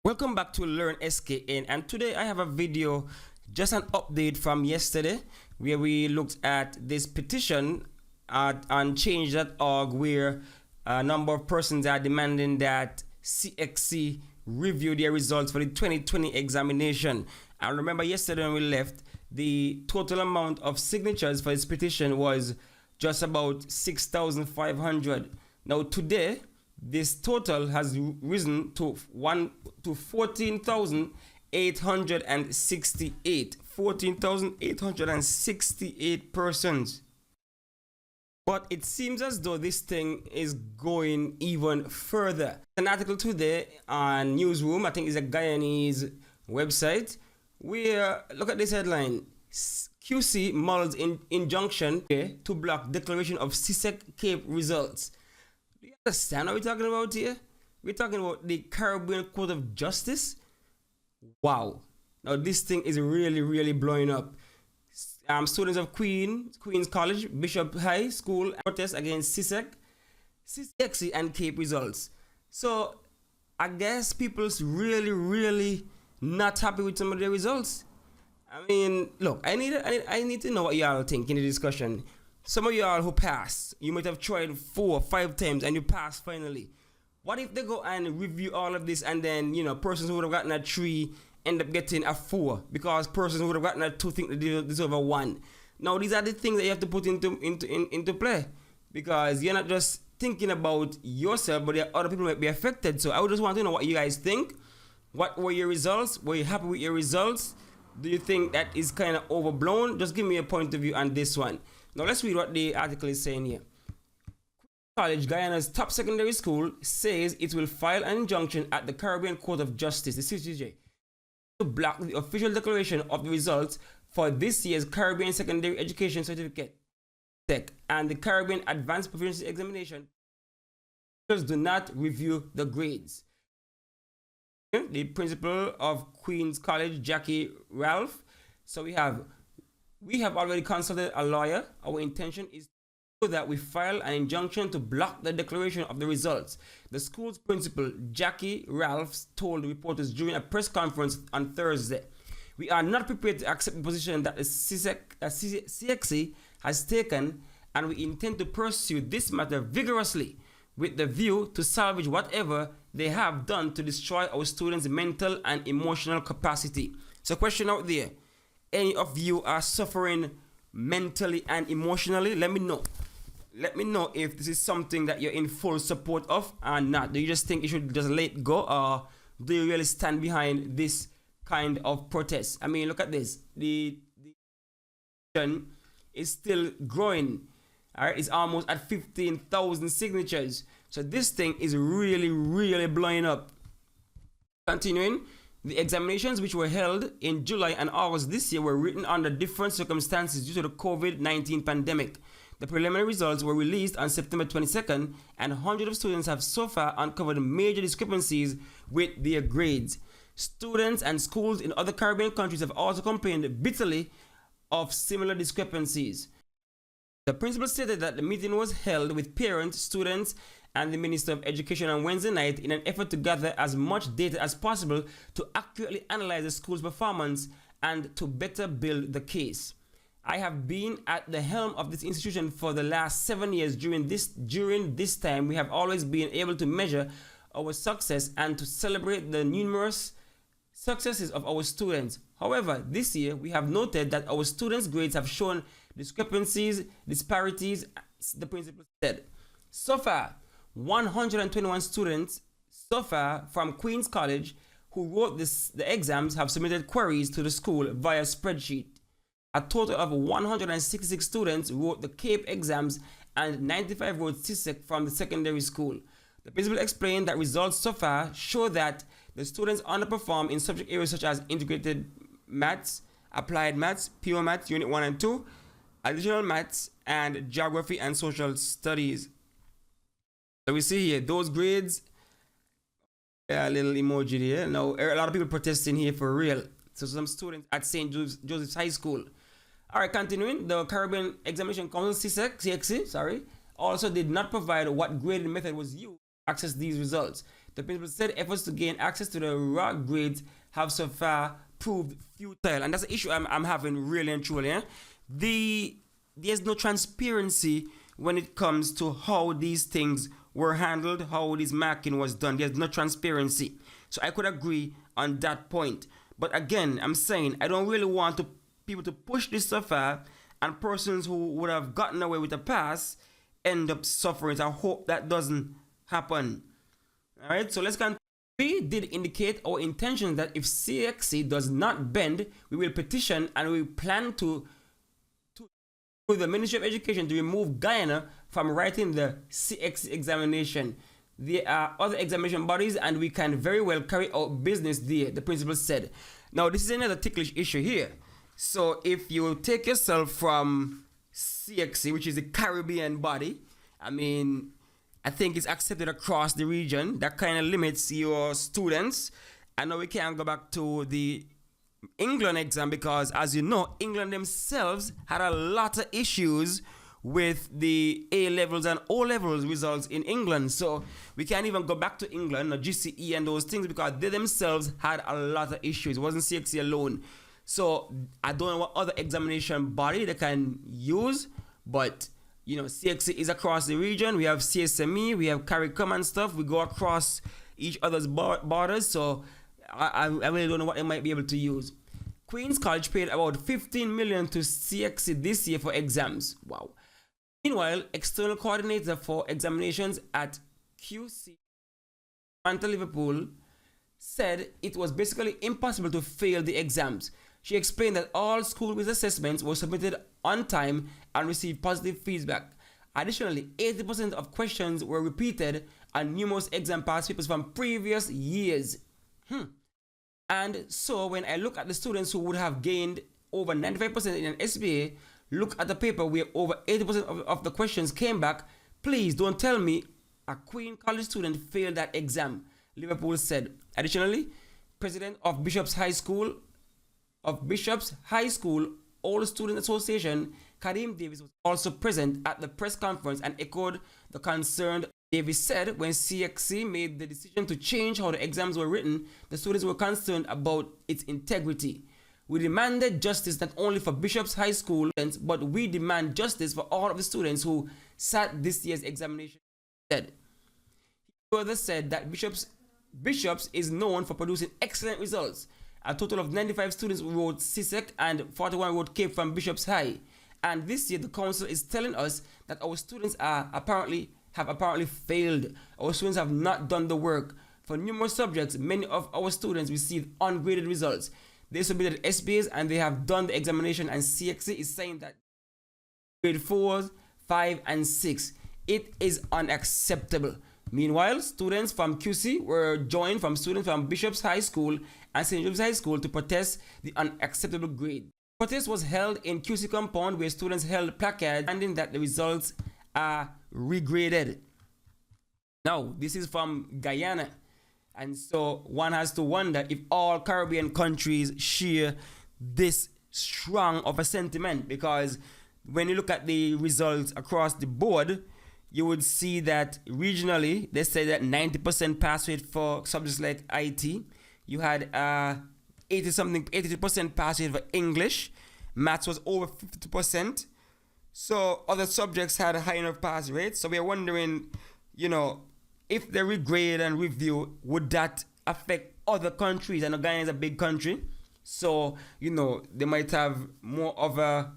Welcome back to Learn SKN, and today I have a video, just an update from yesterday, where we looked at this petition on change.org, where a number of persons are demanding that CSEC review their results for the 2020 examination. And remember, yesterday when we left, the total amount of signatures for this petition was just about 6,500. Now today, this total has risen to 14,868. 14,868 persons. But it seems as though this thing is going even further. An article today on Newsroom, I think it's a Guyanese website, where, look at this headline: QC mulls injunction to block declaration of CSEC Cape results. Do you understand what we're talking about here? We're talking about the Caribbean Court of Justice. Wow. Now this thing is really blowing up. Students of Queen's College, Bishop High School protest against CSEC and Cape results. So I guess people's really not happy with some of the results. I mean, look, I need to know what y'all think in the discussion. Some of y'all who passed, you might have tried 4 or 5 times and you passed finally. What if they go and review all of this and then, you know, persons who would have gotten a 3 end up getting a 4 because persons who would have gotten a 2 think they deserve a 1. Now these are the things that you have to put into play, because you're not just thinking about yourself, but other people might be affected. So I would just want to know what you guys think. What were your results? Were you happy with your results? Do you think that is kind of overblown? Just give me a point of view on this one. Now let's read what the article is saying here. College, Guyana's top secondary school, says it will file an injunction at the Caribbean Court of Justice, the CSEC, to block the official declaration of the results for this year's Caribbean Secondary Education Certificate and the Caribbean Advanced Proficiency Examination. Do not review the grades. The principal of Queen's College, Jackie Ralph. So we have already consulted a lawyer. Our intention is that we file an injunction to block the declaration of the results. The school's principal, Jackie Ralph, told reporters during a press conference on Thursday. We are not prepared to accept the position that the CSEC has taken, and we intend to pursue this matter vigorously with the view to salvage whatever they have done to destroy our students' mental and emotional capacity. So question out there: any of you are suffering mentally and emotionally? Let me know. Let me know if this is something that you're in full support of or not. Do you just think you should just let it go, or do you really stand behind this kind of protest? I mean, look at this. The is still growing. All right, it's almost at 15,000 signatures. So this thing is really blowing up. Continuing, the examinations which were held in July and August this year were written under different circumstances due to the COVID-19 pandemic. The preliminary results were released on September 22nd, and hundreds of students have so far uncovered major discrepancies with their grades. Students and schools in other Caribbean countries have also complained bitterly of similar discrepancies. The principal stated that the meeting was held with parents, students, and the Minister of Education on Wednesday night in an effort to gather as much data as possible to accurately analyze the school's performance and to better build the case. I have been at the helm of this institution for the last 7 years. During this time, we have always been able to measure our success and to celebrate the numerous successes of our students. However, this year, we have noted that our students' grades have shown disparities, the principal said. So far, 121 students from Queen's College who wrote the exams have submitted queries to the school via spreadsheet. A total of 166 students wrote the Cape exams and 95 wrote CSEC from the secondary school. The principal explained that results so far show that the students underperform in subject areas such as integrated maths, applied maths, pure maths, unit 1 and 2, additional maths, and geography and social studies. So we see here those grades. A little emoji there. Now a lot of people protesting here for real. So some students at St. Joseph's High School. All right, continuing, the Caribbean Examination Council, CSEC, also did not provide what grading method was used to access these results. The principal said efforts to gain access to the raw grades have so far proved futile. And that's the issue I'm having really and truly. There's no transparency when it comes to how these things were handled, how this marking was done. There's no transparency. So I could agree on that point. But again, I'm saying I don't really want people to push this so far, and persons who would have gotten away with a pass end up suffering. So I hope that doesn't happen. All right, so let's continue. We did indicate our intention that if CSEC does not bend, we will petition and we plan to with the Ministry of Education to remove Guyana from writing the CSEC examination. There are other examination bodies and we can very well carry out business there, the principal said. Now, this is another ticklish issue here. So if you take yourself from CSEC, which is the Caribbean body, I mean, I think it's accepted across the region. That kind of limits your students. I know we can't go back to the England exam because, as you know, England themselves had a lot of issues with the A levels and O levels results in England. So we can't even go back to England or GCE and those things because they themselves had a lot of issues. It wasn't CSEC alone. So I don't know what other examination body they can use, but you know, CSEC is across the region. We have CSME, we have CARICOM and stuff. We go across each other's borders. So I really don't know what they might be able to use. Queen's College paid about $15 million to CSEC this year for exams. Wow. Meanwhile, external coordinator for examinations at QC, Samantha Liverpool, said it was basically impossible to fail the exams. She explained that all school-based assessments were submitted on time and received positive feedback. Additionally, 80% of questions were repeated on numerous exam past papers from previous years. And so when I look at the students who would have gained over 95% in an SBA, look at the paper where over 80% of the questions came back. Please don't tell me a Queen College student failed that exam, Liverpool said. Additionally, president of Bishop's High School All Student Association, Kadeem Davis, was also present at the press conference and echoed the concern. Davis said when CSEC made the decision to change how the exams were written, the students were concerned about its integrity. We demanded justice not only for Bishop's High School students, but we demand justice for all of the students who sat this year's examination. He further said that Bishop's is known for producing excellent results. A total of 95 students wrote CSEC and 41 wrote Cape from Bishop's High. And this year the council is telling us that our students have apparently failed. Our students have not done the work. For numerous subjects, many of our students received ungraded results. They submitted SBAs and they have done the examination, and CSEC is saying that grade 4, 5, and 6. It is unacceptable. Meanwhile, students from QC were joined from students from Bishop's High School and St. Joseph's High School to protest the unacceptable grade. The protest was held in QC compound where students held placards demanding that the results are regraded. Now, this is from Guyana. And so one has to wonder if all Caribbean countries share this strong of a sentiment, because when you look at the results across the board, you would see that regionally, they say that 90% pass rate for subjects like IT. You had 82% pass rate for English. Maths was over 50%. So other subjects had a high enough pass rate. So we're wondering, you know, if they regrade and review, would that affect other countries? I know Guyana is a big country. So, you know, they might have more of a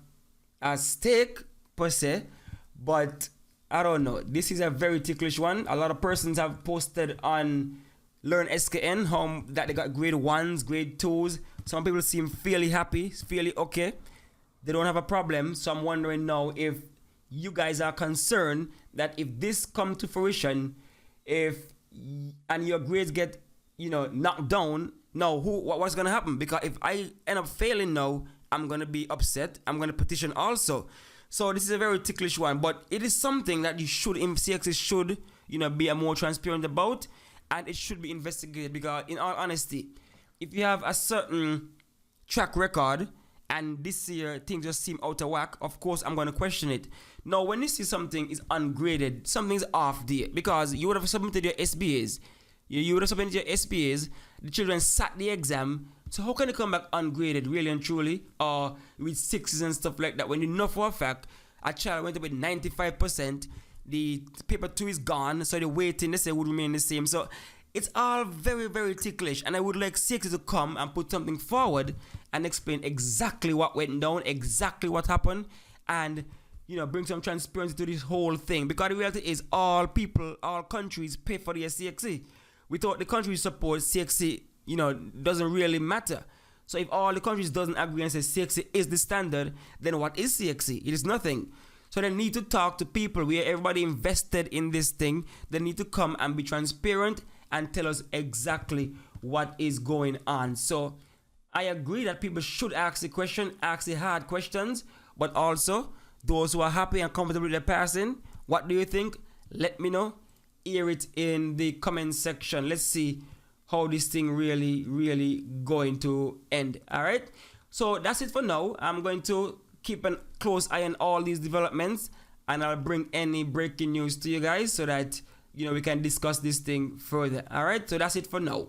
stake per se. But I don't know. This is a very ticklish one. A lot of persons have posted on Learn SKN how that they got grade 1s, grade 2s. Some people seem fairly happy, fairly okay. They don't have a problem. So I'm wondering now if you guys are concerned that if this comes to fruition, and your grades get, you know, knocked down, now what's gonna happen? Because if I end up failing now, I'm gonna be upset. I'm gonna petition also. So this is a very ticklish one, but it is something that you should, CSEC should, you know, be more transparent about, and it should be investigated. Because in all honesty, if you have a certain track record and this year things just seem out of whack, of course I'm going to question it. Now, when you see something is ungraded, something's off there, because you would have submitted your SBAs. You would have submitted your SPAs, the children sat the exam, so how can they come back ungraded, really and truly, or with sixes and stuff like that, when you know for a fact a child went up with 95%, the paper 2 is gone, so the weighting, they say, would remain the same. So it's all very, very ticklish, and I would like CSEC to come and put something forward and explain exactly what went down, exactly what happened, and bring some transparency to this whole thing. Because the reality is, all people, all countries pay for the CSEC. Without the countries support, CSEC, doesn't really matter. So if all the countries doesn't agree and say CSEC is the standard, then what is CSEC? It is nothing. So they need to talk to people where everybody invested in this thing. They need to come and be transparent and tell us exactly what is going on. So I agree that people should ask the question, ask the hard questions, but also those who are happy and comfortable with their passing, what do you think? Let me know. Hear it in the comment section. Let's see how this thing really going to end. All right. So that's it for now. I'm going to keep a close eye on all these developments, and I'll bring any breaking news to you guys so that we can discuss this thing further. All right. So that's it for now.